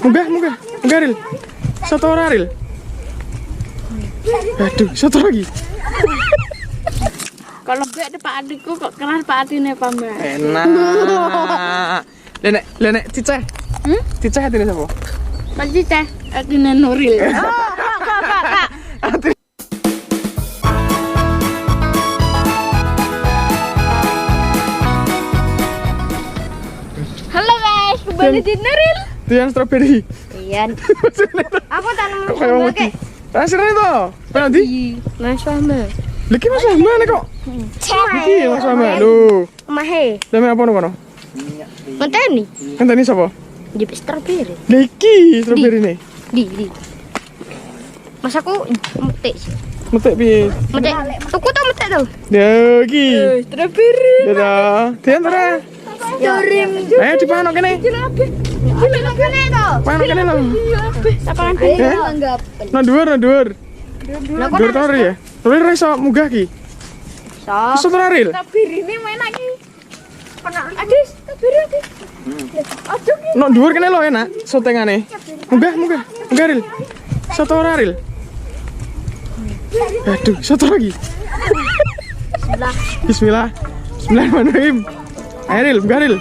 Munggah, Ril. Soto ora, Ril. Aduh, soto lagi. Kalau mbak ada Pak Adikku kok keras Pak Adine Pak Mbak. Enak. Lenek ciceh. Ciceh atine sapa? Pak Ciceh, Adine Nuril. Kak. Halo guys, kembali di Nuril. Itu yang strawberry. Iya. Aku tanam Kayak kayak rasane to. Penandi? Mas Fahmi. Lagi Mas Ahmad nih kok. Iki Mas Ahmad. Lho. Mahe. Dame apa nih kono? Menteni. Ngenteni sapa? Di strawberry. Lagi strawberry nih. Di. Mas aku metik. Metek piye? Metik. Tuku to metik to. Lagi. Strawberry. Dadah. Diantara. Jorim. Ayo dipanok kene. Gila kene to. Panok kene lho. Sapangan Eh? anggap. Nah dhuwur. Dhuwur to ya. Tapi ora iso munggah ki. Iso to Ril? Strawberry ini enak ki. Adis, strawberry. Aduh ki. Nok dhuwur kene lho enak sotengane. Munggah Ril. Soto ora Ril. Aduh, soto lagi. Bismillah. Bismillahirrahmanirrahim. Ayo Ril, munggah Ril.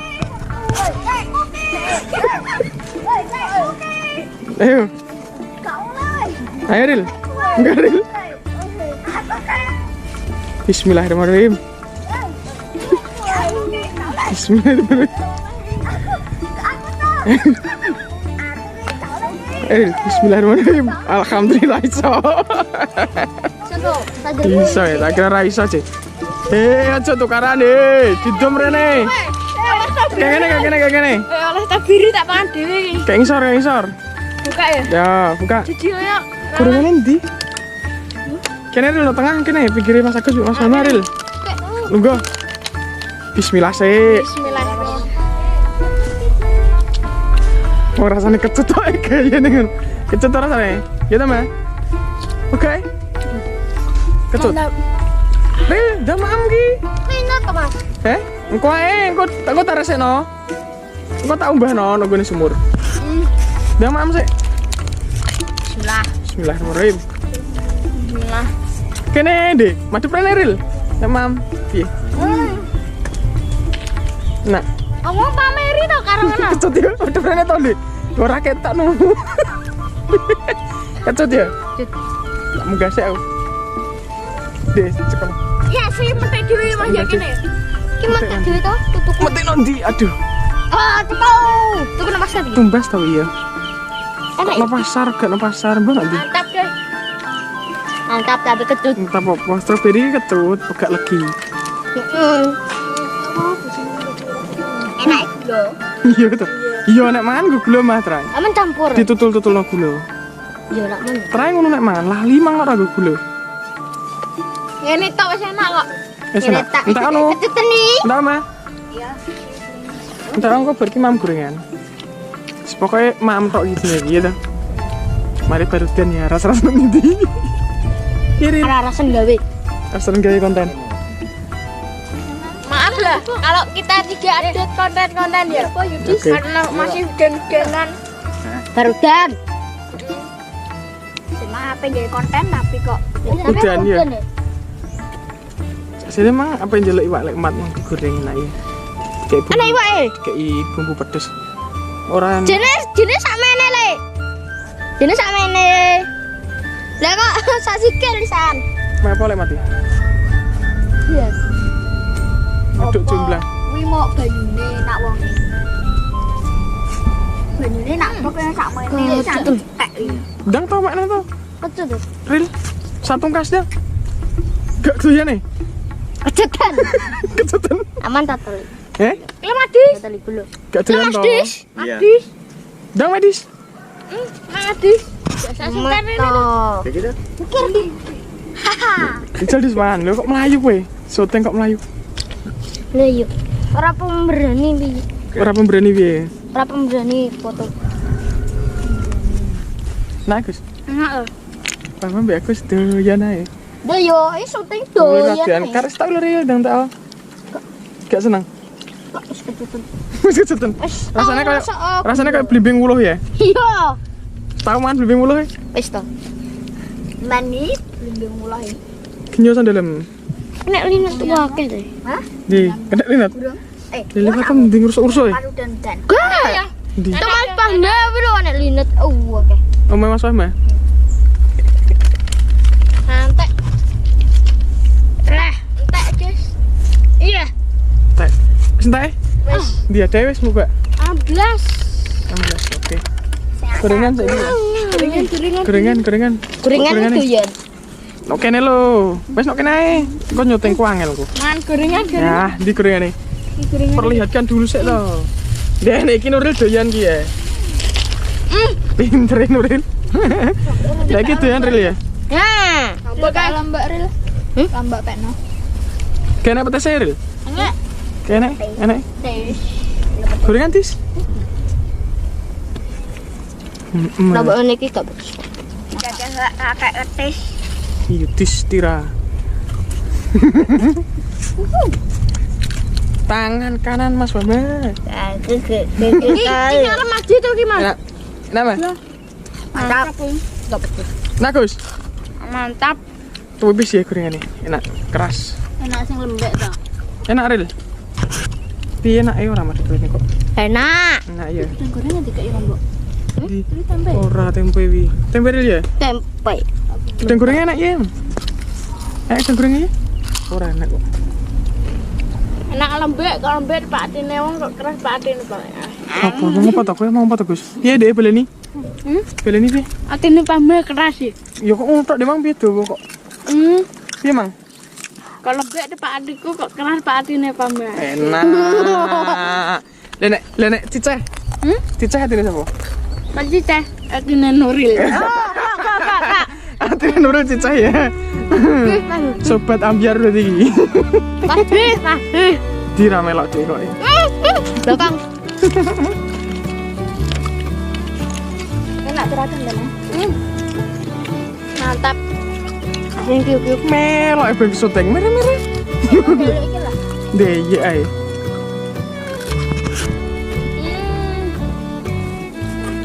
Ayo. Ayo Ril. Munggah Ril. Bismillahirrahmanirrahim. Bismillahirrahmanirrahim. Bismillahirrahmanirrahim. Alhamdulillah iso. Bisa ya, tak kira ra iso sih. Aja tukaran didom rene. Kayak gini. Oleh tabiri tak pangan dhewe iki. Kayak ngisor. Buka ya. Ya, buka. Jadi ya. Kurangane ndi? Kene Ril no tengah kene, pinggire Mas Agus Mas Ahmad Ril. Lungguh. Bismillah sih. Bismillahirrahmanirrahim. Oh rasanya kecut tuh kayaknya nih. Kecut tuh rasanya. Ya teman. Oke. Kecut. Ril, dah maam ki. Enak to, Mas. Engko tak resekno. Engko tak umbahno nang gone sumur. Dah maam sih. Bismillah. Bismillahirrahmanirrahim. Bismillah. Kene deh, madhep rene Ril. Dah maam. Piye? Nah, Ngomong pameri to karo ngono. kecut ya, madhep rene to, Dik. Ora ketok no. Kecut ya? Tak munggah sik aku. Deh, cekel. Ya sih metek dhewe Mas ya kene. Ki metek dhewe to, tutuk. Metik ndi? Aduh, Ah, tutuk. Tuku nang pasar iki. tumbas tau iya. Enak. Kok no pasar, mbok nggak di. Mantap deh. Mantap tapi kecut. Entah apa, strawberry kecut, agak legi. Enak lho. Iya betul. Iya nek mangan gue gula mah terang. Aman campur. Ditutul-tutul no gula. Ya nak men. Terang ngono nek mangan, lah lima ora gue gula. Ngene tok wis enak kok. Wis enak. Entah anu. Kecut ni. Entah mah. Iya. Entah anu kok mam gorengan. Pokoknya mam tok gitu ya dah. Mari barudan ya rasa-rasa nanti. Kiri. Ada rasen gawe. Rasa gawe konten. Maaf lah kalau kita tidak update konten-konten ya. Oke. Karena masih gen-genan. Barudan. Cuma apa yang konten tapi kok. Udan ya. Sini emang apa yang jelek iwak lek mat mang digoreng lah ya. Kayak bumbu. Ana iwake. Kayak bumbu pedes. Orang Jenis sakmene le. Jenis sakmene. Lah kok sak sikil lisan. apa lek mati? Iya. Aduk jumlah. Kuwi mau banyune nak wonge. Banyune nak pokoknya sakmene sak tek. Dang tau mak nang tau. Kecut. Ril. Satu kas dah. Gak doyan nih. Kecutan. Kecutan. Aman tatul. Lho Madis. Tatul dulu. Gak doyan toh. Madis. Dang medis. Madis. Biasa sukan ini. Kayak gitu. Pikir di. Haha. Ical disman, lo kok melayu kowe? Soteng kok melayu? Lah yuk. Ora pemberani piye? Ora pemberani piye? Ora pemberani foto. Nah, Gus. Heeh lho. Paham mbek Agus doyan ae. Lah yo, syuting Doyan doyan. kares tak lho Ril dang tau. Gak seneng. Wis keceten. Rasanya kayak blimbing wuluh ya. Iya. Tahu man blimbing wuluh? Wis to. Mani blimbing mulai. Genyosan dalam. Nek linat tuh akeh deh. Hah? Di, kena linat. Linat kan mending urus-urus ya. Gak. Di. Teman panda bro nek linat. Oke. Omah Mas Fahma. Entek. Entek, Guys. Iya. Entek. Wis entek? Wis. Dia dhewe wis muga. 16. 16. Oke. Gorengan saiki. Gorengan. Gorengan itu ya. Oke nih lo, wes nok kene ae. Engko nyoteng ku angel ku. Man gorengan. Ya, di gorengane. Perlihatkan dulu sik to. Dek nek iki Nuril doyan ki ya. Pinter Nuril. Lah iki doyan Ril ya. Nah, lambak Ril. Lambak pekno. Kene petes Ril. Enak. Kene, enak. Tes. Gorengan tis. Lambak niki gak bagus. Kakek tes. Iya tis tira. Tangan kanan Mas Fahma. Ini arep maju tuh gimana? Kenapa? Mantap. Gak betul. Nah Gus, Mantap. tuh bis ya gorengannya. Enak, keras. Enak sing lembek to. Enak Ril. Piye enak ora Mas ini kok. Enak. Enak ya. Gorengan dikai lombok. Di Tempe. ora tempe wi. Tempe Ril ya? Tempe. Gedang gorengnya enak ya. Gedang gorengnya ora enak kok. Enak lembek, kok lembek patine wong kok keras patine kok. Apa ngapa to kowe mau apa to Gus? Piye dhek beleni? Beleni piye? Atine pame keras sih. Ya kok ngotok dhe mang piye dawa kok. Piye mang? Kok lembek de pak adikku kok keras patine pame. Enak. Lenek ciceh. Ciceh atine sapa? Panci teh atine Nuril. Kak. Atine Nurul ciceh ya. Sobat ambiar berarti iki. Pasti. Diramelok dhek kok. Belakang. Enak terakan kan? Mantap. Thank you. Melok ben syuting mere-mere. Deh iya ae.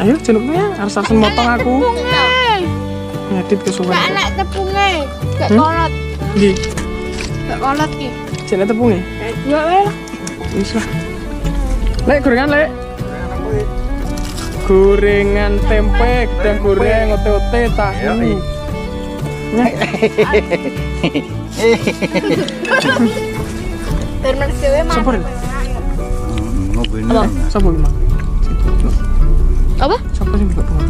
Ayo jenuknya harus motong aku. Ngedit kesuwen. Gak enak tepunge. Gak kolot. Di. Gak kolot ki. Jene tepunge. Ya weh. Wis lah. Lek gorengan lek. Gorengan tempe dan goreng ote-ote tahu. Bermen dewe mah. Sabar. Ngobrolnya Sabar gimana? Apa? Siapa sih buka pengen?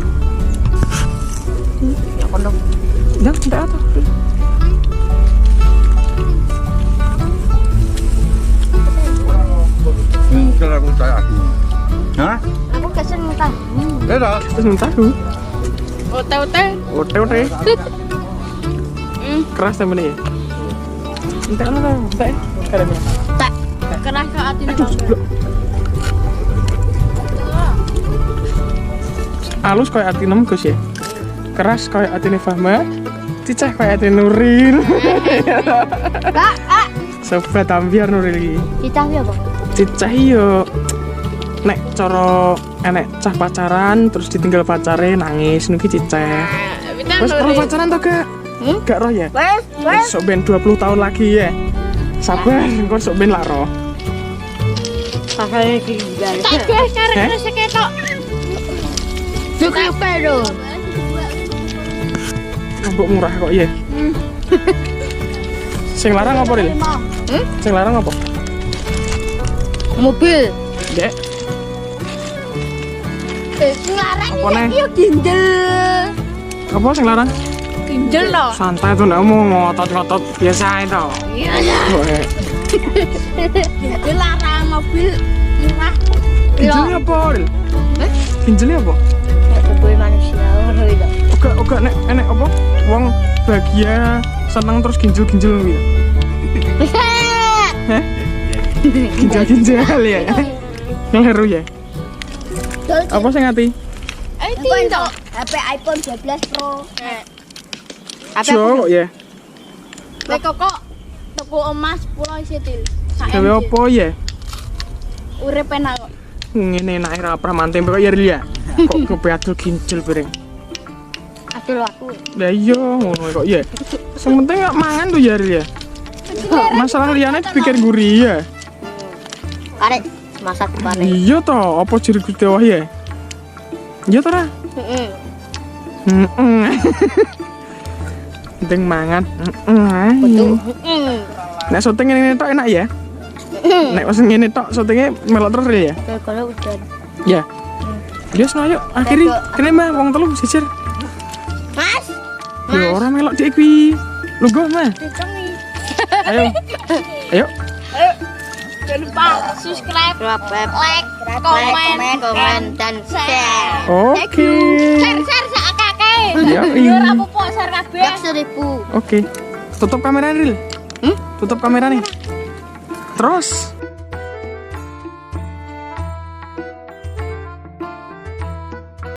Ya kondom. Jangan tidak atas. mungkin aku cari aku. Hah? Aku kesen muntah. Beda. Terus mentah tuh. Ote-ote. Ote-ote. Keras temen ya. Entek lah, entek. Kada mana? Tak. Keras ke atine Blok. Halus kayak ati nem Gus ya. Keras kayak atine Fahma. Cicah kayak atine Nuril. Kak, Sobat ambiar Nuril iki. kita apa? Cicah yo nek cara enek cah pacaran terus ditinggal pacare nangis nuki cicah. Wes kalau pacaran to gak? Gak roh ya? Wes. Sok ben 20 tahun lagi ya. Sabar, kok sok ben lak roh. Pakai iki guys. Tak guys, cari seketok. Cukup pedo. Mbok murah kok ya. Sing larang apa Ril? Sing larang apa? Mobil. Dek, Larang Apa, Neng? iki yo ginjel. apa sing larang? Ginjel loh. Santai tuh ndak mau ngotot-ngotot biasa itu. Iya ya. Jadi larang mobil murah. Ginjelnya apa Ril? Ginjelnya apa? Mobil manusia ngono itu. Oke enek apa? Wong bahagia seneng terus ginjel-ginjel gitu. Hah? Ginjal-ginjal ya. Ngeleru ya. Apa sing ati? Itu HP iPhone 12 Pro. Jauh ya. Lek kok tuku emas pulau isi til. Gawe apa ya? urip enak kok. Ngene enak ra praman tempe kok ya Ril ya. Kok kopi adol gincil bareng. Adul aku. Lah iya ngono kok ya. Sing penting kok mangan tuh ya Ril ya. Masalah liyane dipikir gurih ya. Arek masak bareng. Iya toh, apa ciri Gusti Allah ya? Iya toh ra? Heeh. Penting mangan. Betul. Nek syuting ngene tok enak ya? Nek wis ngene tok syutinge melok terus Ril ya? Kalau udan. Ya. Yes, no, ayo akhiri. Kene mah wong telu sisir. Mas. Ya ora melok dik kuwi. Lungguh mah. Dicengi. Ayo. Ayo. Jangan lupa subscribe, like, komen, dan share. Oke. Share sakake. Ya, Yo ora apa-apa share kabeh. 1.000. Oke. Tutup kamera Ril. Tutup kamera nih. Terus.